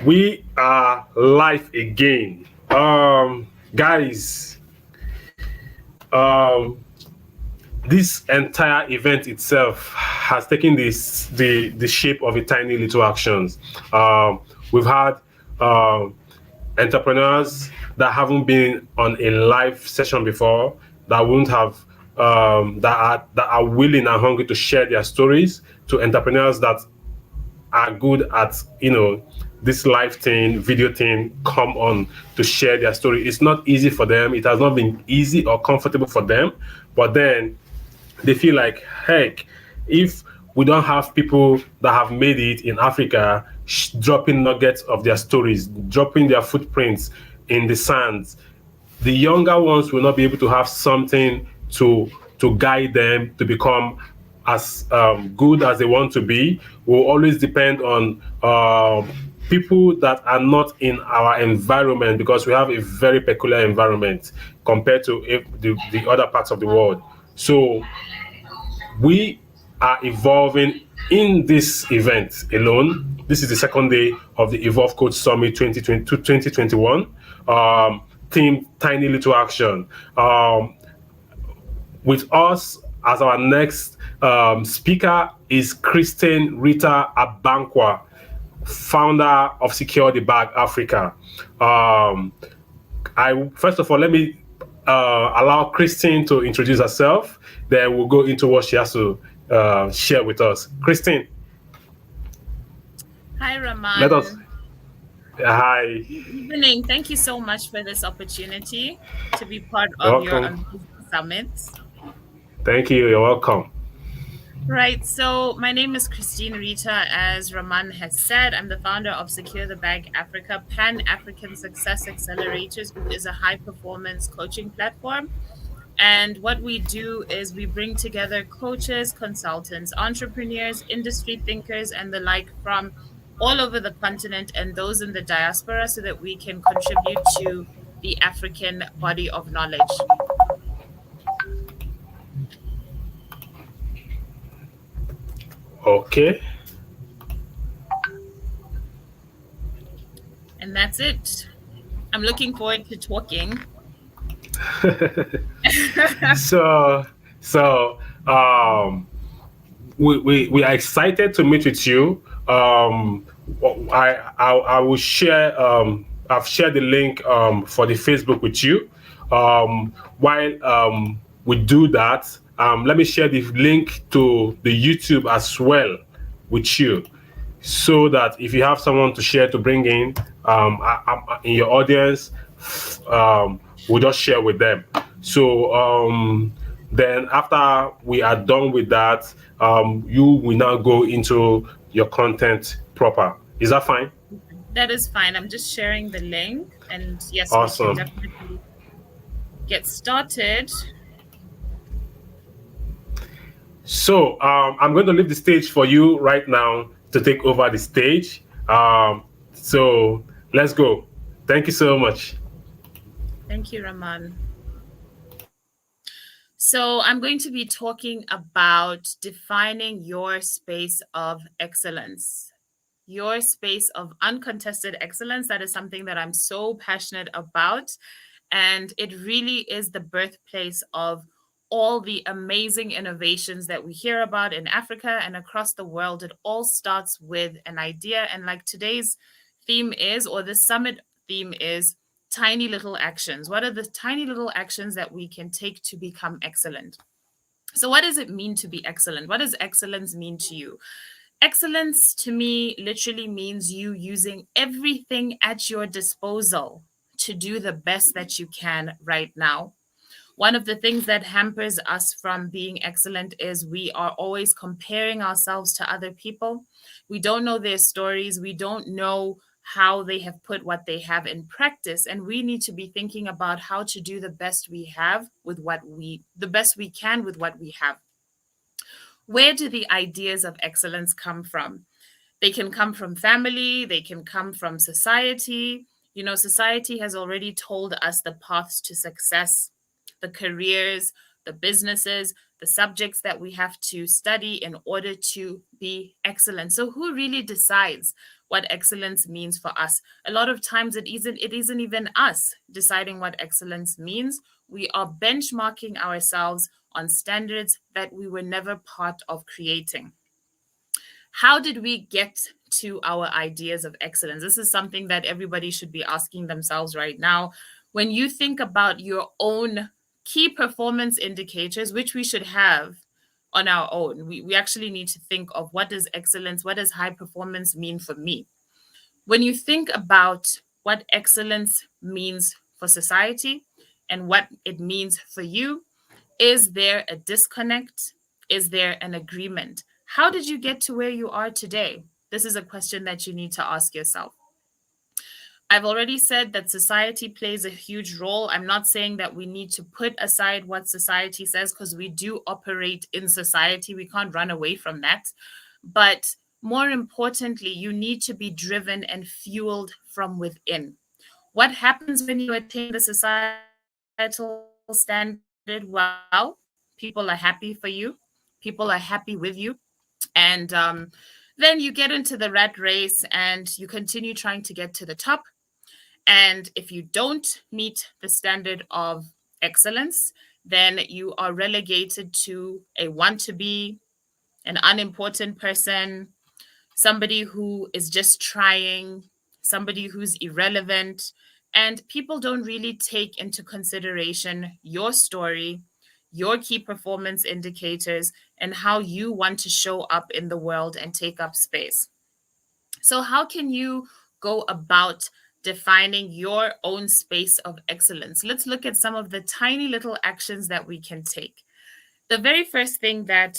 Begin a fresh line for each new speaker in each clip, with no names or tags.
We are live again. Guys, um, this entire event itself has taken the shape of a tiny little actions. We've had um, entrepreneurs that haven't been on a live session before, that won't have that are willing and hungry to share their stories, to entrepreneurs that are good at this live thing, video thing, come on to share their story. It's not easy for them. It has not been easy or comfortable for them, but then they feel like, heck, if we don't have people that have made it in Africa dropping nuggets of their stories, dropping their footprints in the sands, the younger ones will not be able to have something to guide them to become as good as they want to be. Will always depend on people that are not in our environment, because we have a very peculiar environment compared to the other parts of the world. So we are evolving in this event alone. This is the second day of the EvolveCode Summit 2020 to 2021. Theme Tiny Little Action. With us as our next speaker is Christine-Rita Abankwah, founder of Secure the Bag Africa. I First of all, let me allow Christine to introduce herself. Then we'll go into what she has to share with us. Christine,
Hi,
let us.
Raman.
Hi,
Good evening. Thank you so much for this opportunity to be part of your
welcome.
amazing summit.
Thank you. You're welcome.
Right, so my name is Christine Rita. As Raman has said, I'm the founder of Secure the Bag Africa, Pan African Success Accelerators, which is a high performance coaching platform. And what we do is we bring together coaches, consultants, entrepreneurs, industry thinkers, and the like from all over the continent and those in the diaspora so that we can contribute to the African body of knowledge.
Okay.
And that's it. I'm looking forward to talking.
so so um we are excited to meet with you. I will share. I've shared the link for the Facebook with you. While we do that, let me share the link to the YouTube as well with you, so that if you have someone to share, to bring in in your audience, we'll just share with them. So then after we are done with that, you will now go into your content proper. Is that fine?
That is fine. I'm just sharing the link. And yes, we can
Awesome.
definitely get started.
So I'm going to leave the stage for you right now to take over the stage. So let's go. Thank you so much.
Thank you, Raman. So, I'm going to be talking about defining your space of excellence, your space of uncontested excellence. That is something that I'm so passionate about. And it really is the birthplace of all the amazing innovations that we hear about in Africa and across the world. It all starts with an idea. And like today's theme is, or the summit theme is, tiny little actions. What are the tiny little actions that we can take to become excellent? So, what does it mean to be excellent? What does excellence mean to you? Excellence to me literally means you using everything at your disposal to do the best that you can right now. One of the things that hampers us from being excellent is we are always comparing ourselves to other people. We don't know their stories. We don't know how they have put what they have in practice. And we need to be thinking about how to do the best we have with the best we can with what we have. Where do the ideas of excellence come from? They can come from family, they can come from society. You know, society has already told us the paths to success, the careers, the businesses, the subjects that we have to study in order to be excellent. So, who really decides what excellence means for us. A lot of times it isn't even us deciding what excellence means. We are benchmarking ourselves on standards that we were never part of creating. How did we get to our ideas of excellence? This is something that everybody should be asking themselves right now. When you think about your own key performance indicators, which we should have on our own, we actually need to think of, what does excellence, what does high performance mean for me? When you think about what excellence means for society and what it means for you, is there a disconnect? Is there an agreement? How did you get to where you are today? This is a question that you need to ask yourself. I've already said that society plays a huge role. I'm not saying that we need to put aside what society says, because we do operate in society. We can't run away from that. But more importantly, you need to be driven and fueled from within. What happens when you attain the societal standard? Well, people are happy for you. People are happy with you. And then you get into the rat race and you continue trying to get to the top. And if you don't meet the standard of excellence, then you are relegated to a want to be, an unimportant person, somebody who is just trying, somebody who's irrelevant. And people don't really take into consideration your story, your key performance indicators, and how you want to show up in the world and take up space. So, how can you go about defining your own space of excellence? Let's look at some of the tiny little actions that we can take. The very first thing that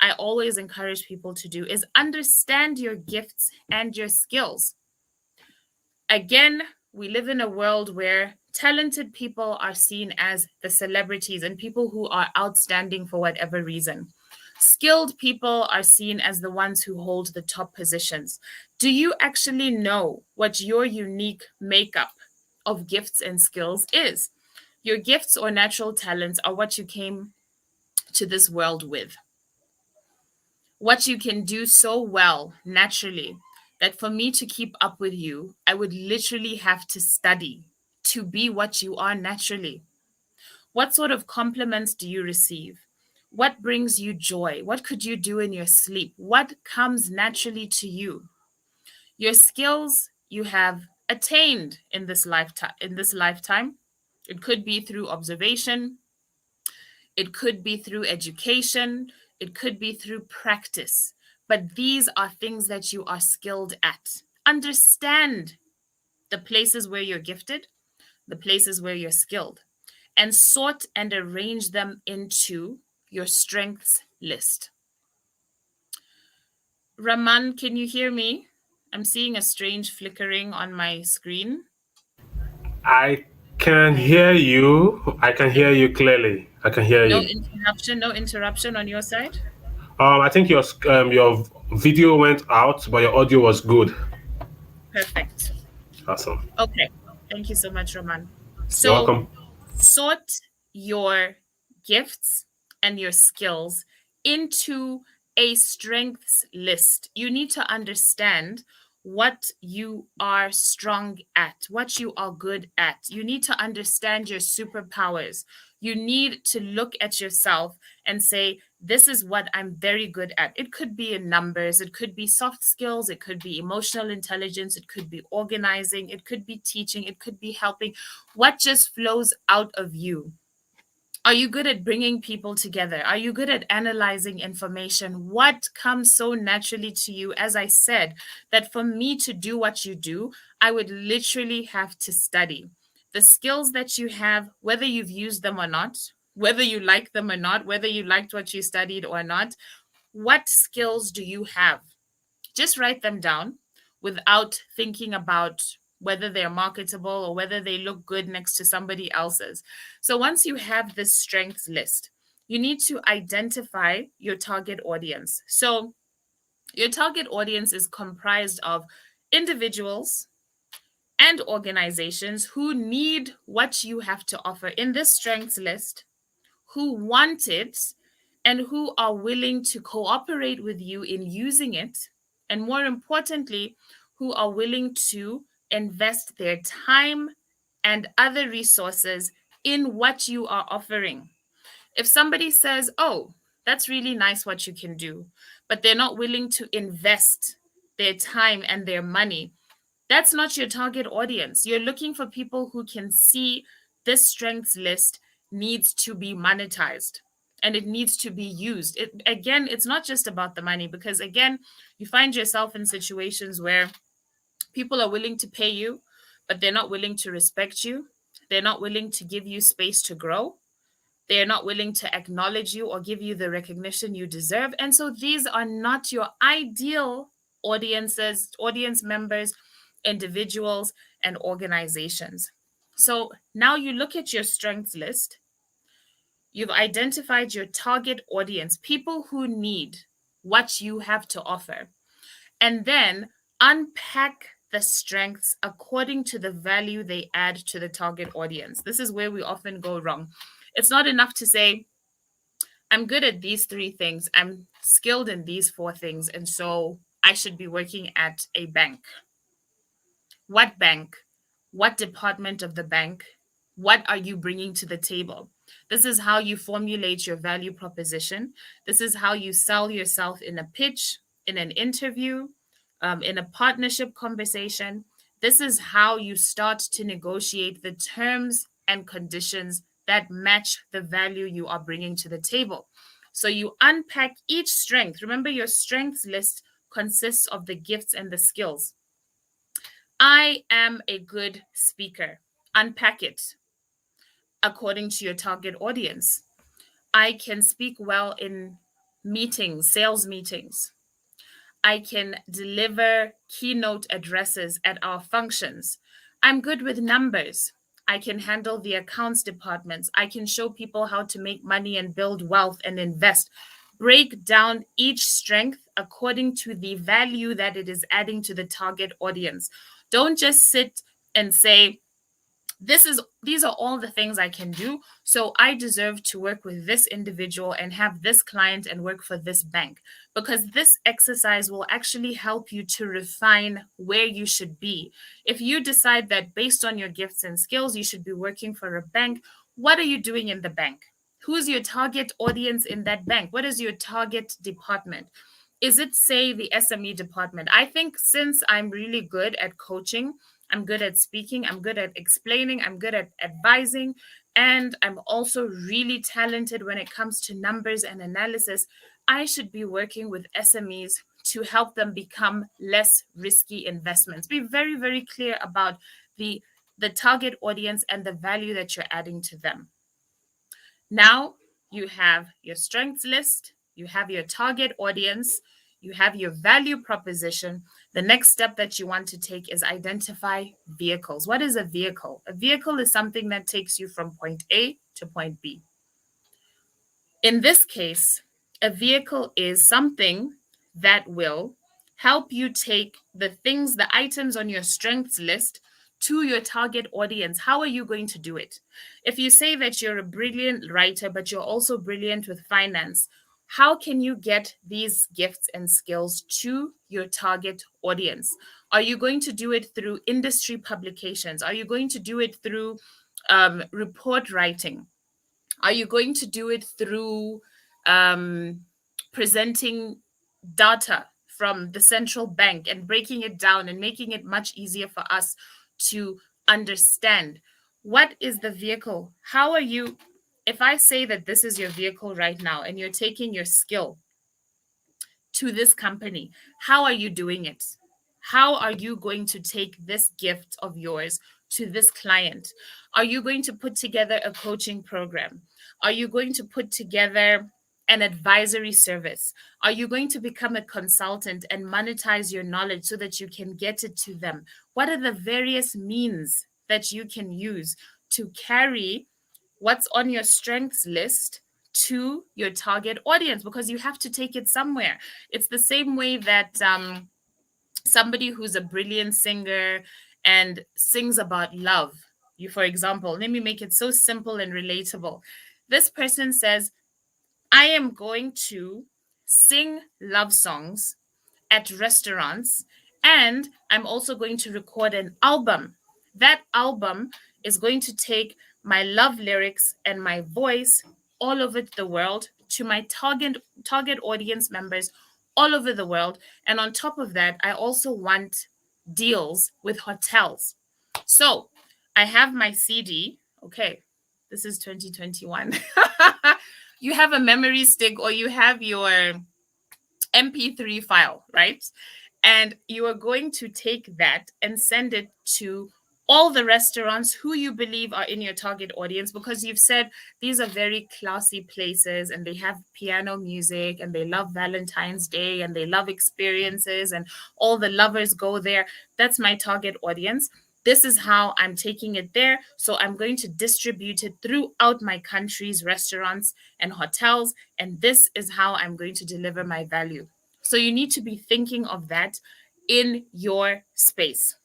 I always encourage people to do is understand your gifts and your skills. Again, we live in a world where talented people are seen as the celebrities and people who are outstanding for whatever reason. Skilled people are seen as the ones who hold the top positions. Do you actually know what your unique makeup of gifts and skills is? Your gifts or natural talents are what you came to this world with. What you can do so well naturally that for me to keep up with you, I would literally have to study to be what you are naturally. What sort of compliments do you receive? What brings you joy? What could you do in your sleep? What comes naturally to you? Your skills you have attained in this lifetime. It could be through observation, it could be through education, it could be through practice. But these are things that you are skilled at. Understand the places where you're gifted, the places where you're skilled, and sort and arrange them into your strengths list. Raman, can you hear me? I'm seeing a strange flickering on my screen.
I can hear you. I can hear you clearly. I can hear you.
No interruption on your side?
I think your video went out, but your audio was good.
Perfect.
Awesome.
Okay. Thank you so much, Raman.
You're
So
welcome.
sort your gifts and your skills into a strengths list. You need to understand what you are strong at, what you are good at. You need to understand your superpowers. You need to look at yourself and say, this is what I'm very good at. It could be in numbers, it could be soft skills, it could be emotional intelligence, it could be organizing, it could be teaching, it could be helping. What just flows out of you? Are you good at bringing people together? Are you good at analyzing information? What comes so naturally to you? As I said, that for me to do what you do, I would literally have to study. The skills that you have, whether you've used them or not, whether you like them or not, whether you liked what you studied or not, what skills do you have? Just write them down without thinking about whether they're marketable or whether they look good next to somebody else's. So once you have this strengths list, you need to identify your target audience. So your target audience is comprised of individuals and organizations who need what you have to offer in this strengths list, who want it, and who are willing to cooperate with you in using it. And more importantly, who are willing to invest their time and other resources in what you are offering. If somebody says, oh, that's really nice what you can do, but they're not willing to invest their time and their money, that's not your target audience. You're looking for people who can see this strengths list needs to be monetized and it needs to be used. Again, it's not just about the money, because again, you find yourself in situations where people are willing to pay you, but they're not willing to respect you. They're not willing to give you space to grow. They're not willing to acknowledge you or give you the recognition you deserve. And so these are not your ideal audiences, audience members, individuals, and organizations. So now you look at your strengths list. You've identified your target audience, people who need what you have to offer, and then unpack the strengths according to the value they add to the target audience. This is where we often go wrong. It's not enough to say, I'm good at these 3 things, I'm skilled in these 4 things, and so I should be working at a bank. What bank? What department of the bank? What are you bringing to the table? This is how you formulate your value proposition. This is how you sell yourself in a pitch, in an interview, in a partnership conversation. This is how you start to negotiate the terms and conditions that match the value you are bringing to the table. So you unpack each strength. Remember, your strengths list consists of the gifts and the skills. I am a good speaker. Unpack it according to your target audience. I can speak well in meetings, sales meetings. I can deliver keynote addresses at our functions. I'm good with numbers. I can handle the accounts departments. I can show people how to make money and build wealth and invest. Break down each strength according to the value that it is adding to the target audience. Don't just sit and say, these are all the things I can do, so I deserve to work with this individual and have this client and work for this bank. Because this exercise will actually help you to refine where you should be. If you decide that based on your gifts and skills, you should be working for a bank, what are you doing in the bank? Who's your target audience in that bank? What is your target department? Is it, say, the SME department? I think since I'm really good at coaching, I'm good at speaking, I'm good at explaining, I'm good at advising, and I'm also really talented when it comes to numbers and analysis, I should be working with SMEs to help them become less risky investments. Be very, very clear about the target audience and the value that you're adding to them. Now you have your strengths list, you have your target audience, you have your value proposition. The next step that you want to take is identify vehicles. What is a vehicle? A vehicle is something that takes you from point A to point B. In this case, a vehicle is something that will help you take the things, the items on your strengths list to your target audience. How are you going to do it? If you say that you're a brilliant writer, but you're also brilliant with finance, how can you get these gifts and skills to your target audience? Are you going to do it through industry publications? Are you going to do it through report writing? Are you going to do it through presenting data from the central bank and breaking it down and making it much easier for us to understand? What is the vehicle? How are you? If I say that this is your vehicle right now and you're taking your skill to this company, how are you doing it? How are you going to take this gift of yours to this client? Are you going to put together a coaching program? Are you going to put together an advisory service? Are you going to become a consultant and monetize your knowledge so that you can get it to them? What are the various means that you can use to carry what's on your strengths list to your target audience? Because you have to take it somewhere. It's the same way that somebody who's a brilliant singer and sings about love. You, for example, let me make it so simple and relatable. This person says, I am going to sing love songs at restaurants And I'm also going to record an album. That album is going to take my love lyrics and my voice all over the world to my target audience members all over the world. And on top of that, I also want deals with hotels. So I have my CD. Okay, this is 2021. You have a memory stick or you have your MP3 file, right? And you are going to take that and send it to all the restaurants who you believe are in your target audience, because you've said these are very classy places and they have piano music and they love Valentine's Day and they love experiences and all the lovers go there. That's my target audience. This is how I'm taking it there. So I'm going to distribute it throughout my country's restaurants and hotels. And this is how I'm going to deliver my value. So you need to be thinking of that in your space.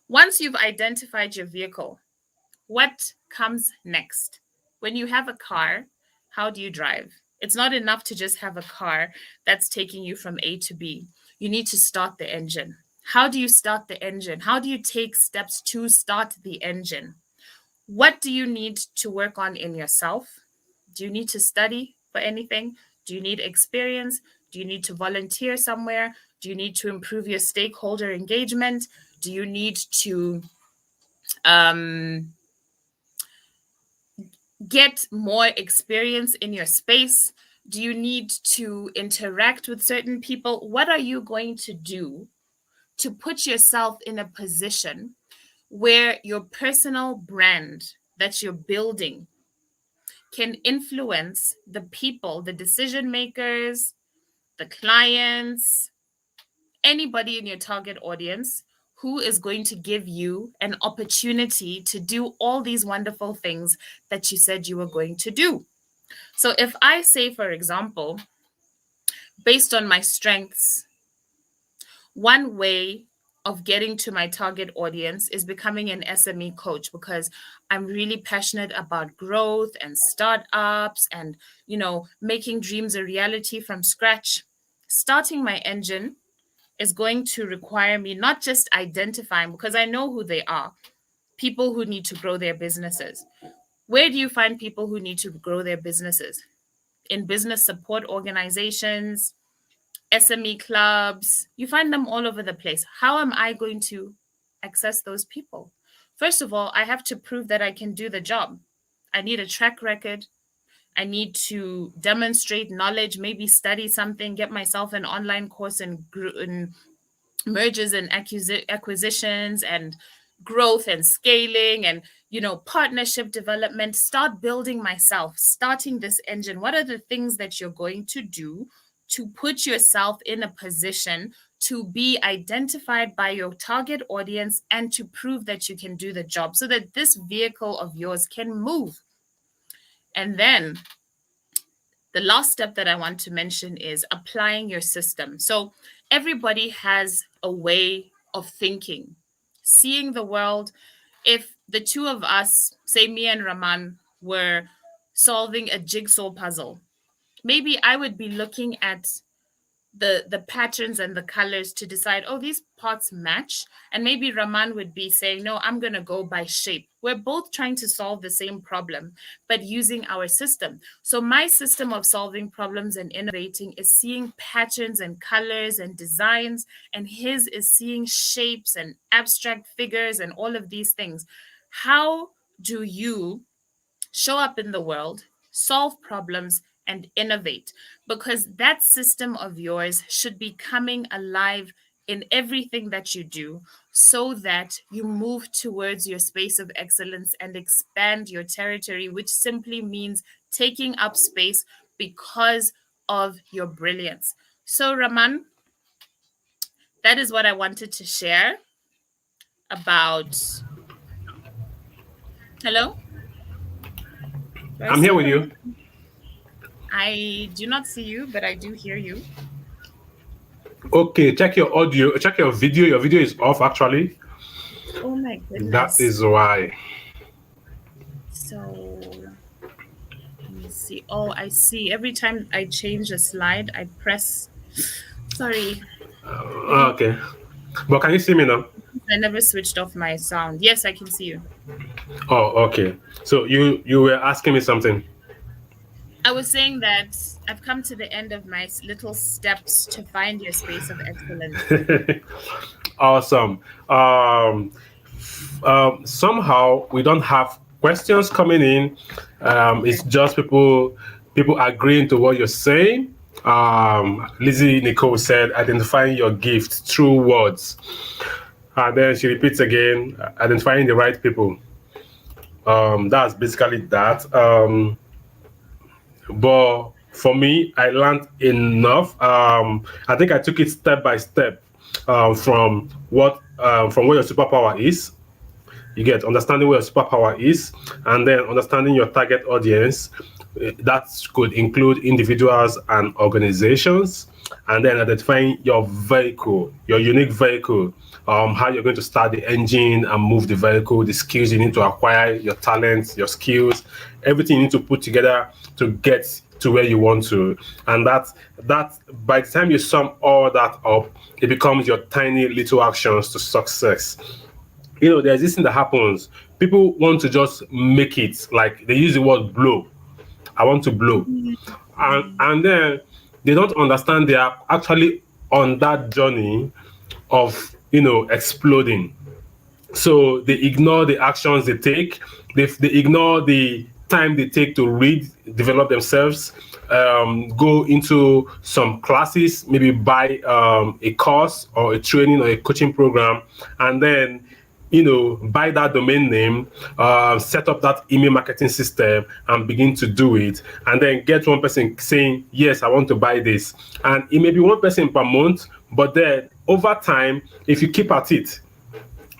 Once you've identified your vehicle, what comes next? When you have a car, how do you drive? It's not enough to just have a car that's taking you from A to B. You need to start the engine. How do you start the engine? How do you take steps to start the engine? What do you need to work on in yourself? Do you need to study for anything? Do you need experience? Do you need to volunteer somewhere? Do you need to improve your stakeholder engagement? Do you need to get more experience in your space? Do you need to interact with certain people? What are you going to do to put yourself in a position where your personal brand that you're building can influence the people, the decision makers, the clients, anybody in your target audience who is going to give you an opportunity to do all these wonderful things that you said you were going to do? So if I say, for example, based on my strengths, one way of getting to my target audience is becoming an SME coach, because I'm really passionate about growth and startups and, making dreams a reality from scratch. Starting my engine is going to require me not just identifying, because I know who they are, people who need to grow their businesses. Where do you find people who need to grow their businesses? In business support organizations, SME clubs, you find them all over the place. How am I going to access those people? First of all, I have to prove that I can do the job. I need a track record. I need to demonstrate knowledge, maybe study something, get myself an online course in mergers and acquisitions and growth and scaling and partnership development. Start building myself, starting this engine. What are the things that you're going to do to put yourself in a position to be identified by your target audience and to prove that you can do the job so that this vehicle of yours can move? And then the last step that I want to mention is applying your system. So everybody has a way of thinking, seeing the world. If the two of us, say me and Raman, were solving a jigsaw puzzle, maybe I would be looking at the patterns and the colors to decide, oh, these parts match. And maybe Raman would be saying, no, I'm going to go by shape. We're both trying to solve the same problem, but using our system. So my system of solving problems and innovating is seeing patterns and colors and designs, and his is seeing shapes and abstract figures and all of these things. How do you show up in the world, solve problems, and innovate? Because that system of yours should be coming alive in everything that you do so that you move towards your space of excellence and expand your territory, which simply means taking up space because of your brilliance. So, Raman, that is what I wanted to share about. Hello?
I'm here with you.
I do not see you, but I do hear you.
Okay, check your audio, check your video. Your video is off, actually.
Oh my goodness.
That is why.
So, let me see. Oh, I see. Every time I change a slide, I press. Sorry.
Okay. But can you see me now?
I never switched off my sound. Yes, I can see you.
Oh, okay. So you were asking me something.
I was saying that I've come to the end of my little steps to find your space of excellence.
Awesome. Somehow we don't have questions coming in. It's just people agreeing to what you're saying. Lizzie Nicole said, identifying your gift through words. And then she repeats again, identifying the right people. That's basically that. But for me, I learned enough. I think I took it step by step from what your superpower is. You get understanding what your superpower is, and then understanding your target audience. That could include individuals and organizations, and then identifying your vehicle, your unique vehicle, how you're going to start the engine and move the vehicle, the skills you need to acquire, your talents, your skills, everything you need to put together to get to where you want to. And that by the time you sum all that up, it becomes your tiny little actions to success. There's this thing that happens. People want to just make it, like they use the word blow. I want to blow. And then they don't understand they are actually on that journey of, exploding. So they ignore the actions they take. They ignore the time they take to read, develop themselves, go into some classes, maybe buy a course or a training or a coaching program, and then buy that domain name, set up that email marketing system and begin to do it. And then get one person saying, yes, I want to buy this. And it may be one person per month, but then over time, if you keep at it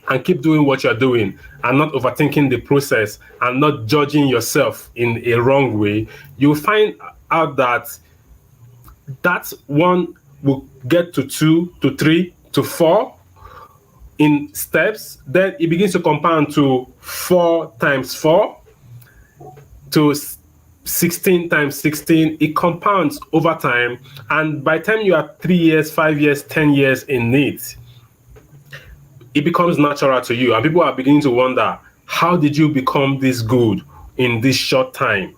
and keep doing what you're doing and not overthinking the process and not judging yourself in a wrong way, you'll find out that one will get to 2 to 3 to 4 in steps. Then it begins to compound to 4 times 4 to 16 times 16. It compounds over time, and by the time you are 3 years, 5 years, 10 years in it, it becomes natural to you, and people are beginning to wonder, how did you become this good in this short time?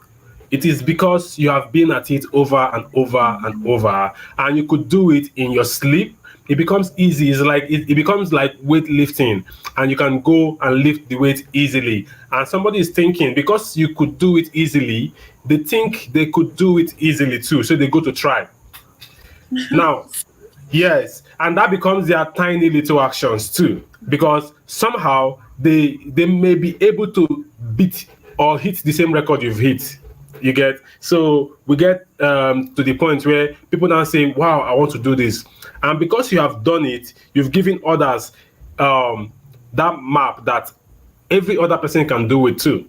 It is because you have been at it over and over and over, and you could do it in your sleep. It becomes easy. It's like it becomes like weightlifting, and you can go and lift the weight easily. And somebody is thinking, because you could do it easily, they think they could do it easily too, so they go to try. Now, yes, and that becomes their tiny little actions too, because somehow they may be able to beat or hit the same record you've hit. You get? So we get to the point where people now say, wow, I want to do this. And because you have done it, you've given others that map that every other person can do it too.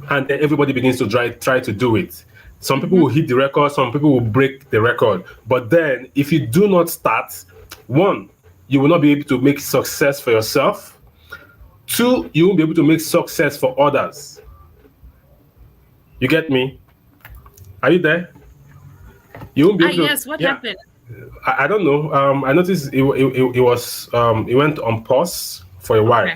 And then everybody begins to try to do it. Some people will hit the record, some people will break the record. But then if you do not start, 1, you will not be able to make success for yourself. 2, you won't be able to make success for others. You get me? Are you there? You won't be able to.
Yes, what happened?
I don't know. I noticed it was it went on pause for a while.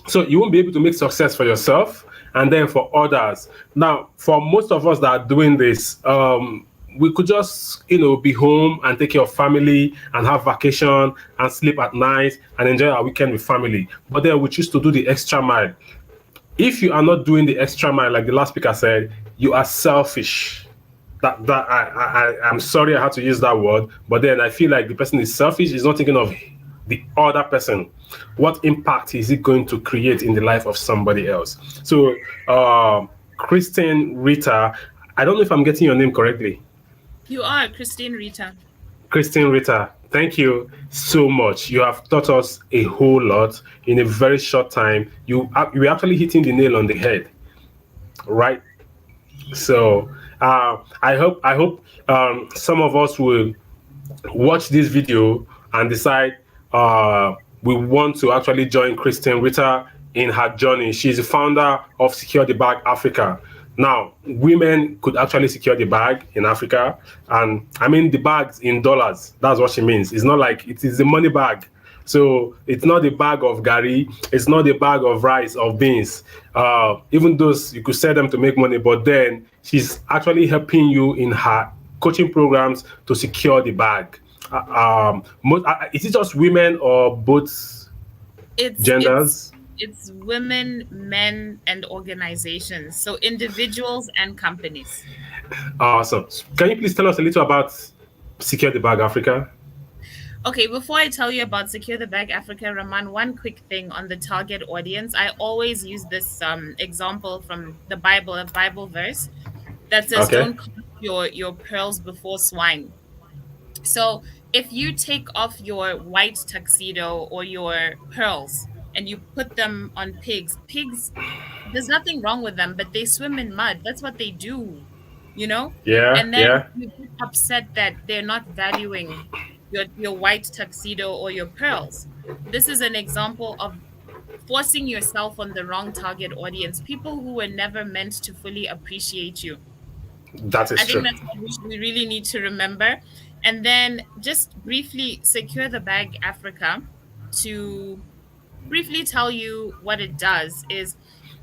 So you won't be able to make success for yourself and then for others. Now, for most of us that are doing this, we could just be home and take care of family and have vacation and sleep at night and enjoy our weekend with family. But then we choose to do the extra mile. If you are not doing the extra mile, like the last speaker said, you are selfish. I'm sorry I had to use that word, but then I feel like the person is selfish. He's not thinking of the other person. What impact is it going to create in the life of somebody else? So, Christine-Rita, I don't know if I'm getting your name correctly.
You are Christine-Rita.
Christine-Rita, thank you so much. You have taught us a whole lot in a very short time. You were actually hitting the nail on the head, right? So I hope some of us will watch this video and decide we want to actually join Christine-Rita in her journey. She's the founder of Secure the Bag Africa. Now, women could actually secure the bag in Africa. And I mean, the bags in dollars. That's what she means. It's not like it is the money bag. So it's not the bag of gari. It's not the bag of rice or beans. Even those, you could sell them to make money. But then she's actually helping you in her coaching programs to secure the bag. Is it just women or both
It's
genders?
it's women, men, and organizations. So individuals and companies.
Awesome. Can you please tell us a little about Secure the Bag Africa?
Okay, before I tell you about Secure the Bag Africa, Raman, one quick thing on the target audience. I always use this example from the Bible, a Bible verse that says,
Okay.
"Don't cast your pearls before swine." So if you take off your white tuxedo or your pearls and you put them on pigs, there's nothing wrong with them, but they swim in mud. That's what they do, you know?
Yeah,
And then
yeah,
you get upset that they're not valuing your white tuxedo or your pearls. This is an example of forcing yourself on the wrong target audience, people who were never meant to fully appreciate you.
that is
I think
true.
that's what we really need to remember. And then just briefly, Secure the Bag Africa, to briefly tell you what it does is,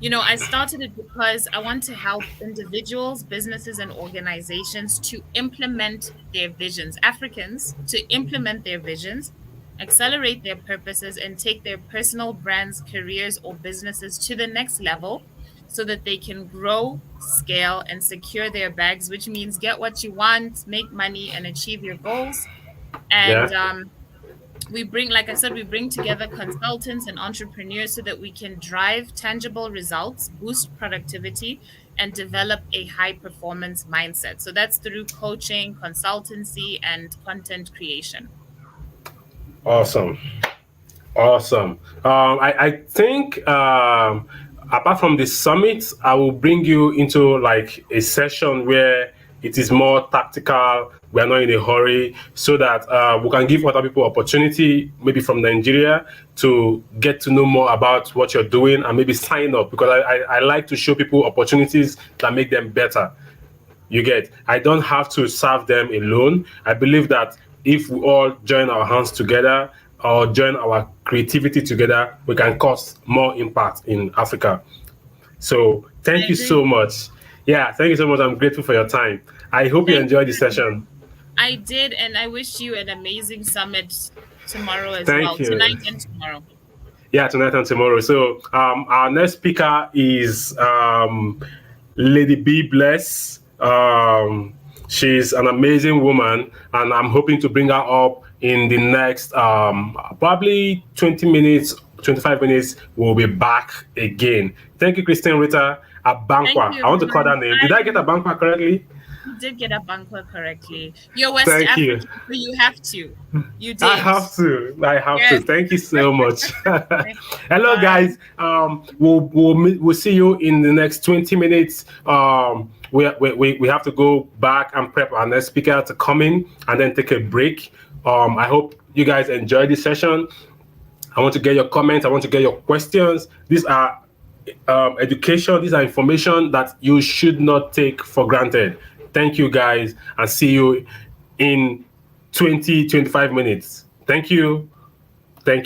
I started it because I want to help individuals, businesses, and organizations to implement their visions, Africans to implement their visions, accelerate their purposes, and take their personal brands, careers, or businesses to the next level so that they can grow, scale, and secure their bags, which means get what you want, make money, and achieve your goals. And
Yeah.
we bring, like I said, we bring together consultants and entrepreneurs so that we can drive tangible results, boost productivity, and develop a high performance mindset. So that's through coaching, consultancy, and content creation.
Awesome. Awesome. I think apart from the summit, I will bring you into like a session where it is more tactical. We are not in a hurry, so that we can give other people opportunity, maybe from Nigeria, to get to know more about what you're doing and maybe sign up, because I like to show people opportunities that make them better. You get, I don't have to serve them alone. I believe that if we all join our hands together or join our creativity together, we can cause more impact in Africa. So
I
thank you
agree.
so much. Yeah, thank you so much. I'm grateful for your time. I hope you
Thank
enjoyed the
you.
session.
I did, and I wish you an amazing summit tomorrow as
Thank
well,
you.
tonight and tomorrow.
Yeah, tonight and tomorrow. So our next speaker is Lady B Bless. She's an amazing woman, and I'm hoping to bring her up in the next probably 20 minutes, 25 minutes. We'll be back again. Thank you, Christine-Rita
Thank
Abankwah.
you,
I want to call
Roman.
that name. Did I get
Bye.
Abankwah correctly?
You did get Abankwah correctly. You're West
Thank you.
African, so you have to. You
I
did.
have to. I have to.
Yes.
Thank you so much. Hello,
Bye.
guys. We'll see you in the next 20 minutes. We have to go back and prep our next speaker to come in and then take a break. I hope you guys enjoy this session. I want to get your comments. I want to get your questions. These are education. These are information that you should not take for granted. Thank you, guys, and see you in 20, 25 minutes. Thank you. Thank you.